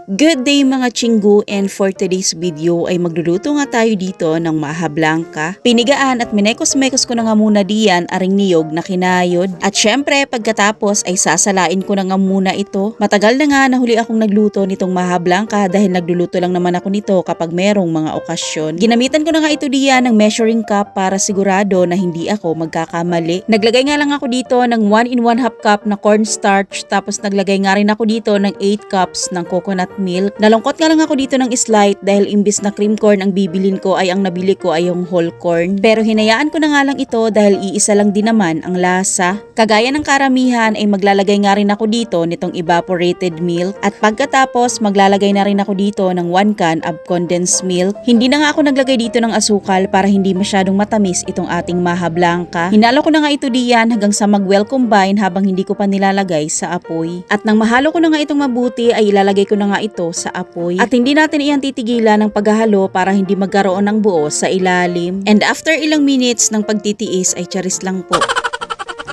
Good day mga chinggu, and for today's video ay magluluto nga tayo dito ng maha blanca. Pinigaan at minekos-mekos ko na nga muna diyan aring niyog na kinayod. At syempre pagkatapos ay sasalain ko na nga muna ito. Matagal na nga nahuli akong nagluto nitong maha blanca dahil nagluluto lang naman ako nito kapag merong mga okasyon. Ginamitan ko na nga ito diyan ng measuring cup para sigurado na hindi ako magkakamali. Naglagay nga lang ako dito ng 1 in 1/2 cup na cornstarch, tapos naglagay nga rin ako dito ng 8 cups ng coconut milk. Nalungkot nga lang ako dito ng slight dahil imbis na cream corn ang bibilin ko ay ang nabili ko ay yung whole corn. Pero hinayaan ko na nga lang ito dahil iisa lang din naman ang lasa. Kagaya ng karamihan ay maglalagay nga rin ako dito nitong evaporated milk at pagkatapos maglalagay na rin ako dito ng 1 can of condensed milk. Hindi na nga ako naglagay dito ng asukal para hindi masyadong matamis itong ating maha blanca. Hinalo ko na nga ito diyan hanggang sa mag-well combine habang hindi ko pa nilalagay sa apoy. At nang mahalo ko na nga itong mabuti ay ilalagay ko na nga ito sa apoy. At hindi natin iyan titigilan ng paghahalo para hindi magkaroon ng buo sa ilalim. And after ilang minutes ng pagtitiis ay charis lang po.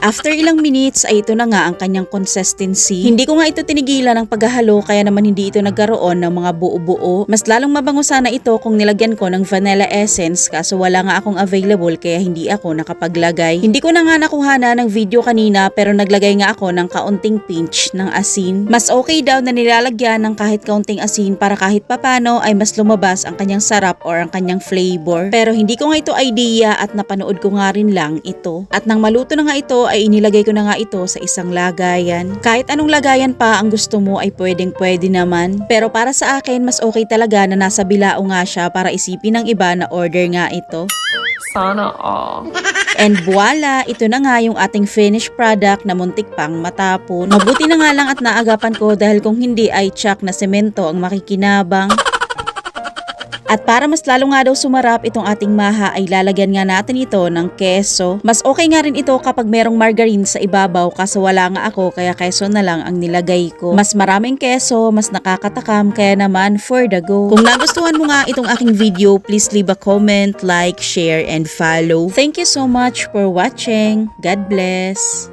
After ilang minutes ay ito na nga ang kanyang consistency. Hindi ko nga ito tinigilan ng paghahalo kaya naman hindi ito nagkaroon ng mga buo-buo. Mas lalong mabango sana ito kung nilagyan ko ng vanilla essence kaso wala nga akong available kaya hindi ako nakapaglagay. Hindi ko na nga nakuhana ng video kanina pero naglagay nga ako ng kaunting pinch ng asin. Mas okay daw na nilalagyan ng kahit kaunting asin para kahit papano ay mas lumabas ang kanyang sarap or ang kanyang flavor. Pero hindi ko nga ito idea at napanood ko nga rin lang ito. At nang maluto na nga ito ay inilagay ko na nga ito sa isang lagayan. Kahit anong lagayan pa ang gusto mo ay pwedeng-pwede naman. Pero para sa akin, mas okay talaga na nasa bilao nga siya para isipin ng iba na order nga ito. Sana all. And voila, ito na nga yung ating finished product na muntik pang matapon. Mabuti na nga lang at naagapan ko dahil kung hindi ay tsak na semento ang makikinabang. At para mas lalo nga daw sumarap itong ating maha ay lalagyan nga natin ito ng keso. Mas okay nga rin ito kapag merong margarine sa ibabaw kaso wala nga ako kaya keso na lang ang nilagay ko. Mas maraming keso, mas nakakatakam kaya naman for the go. Kung nagustuhan mo nga itong aking video, please leave a comment, like, share, and follow. Thank you so much for watching. God bless!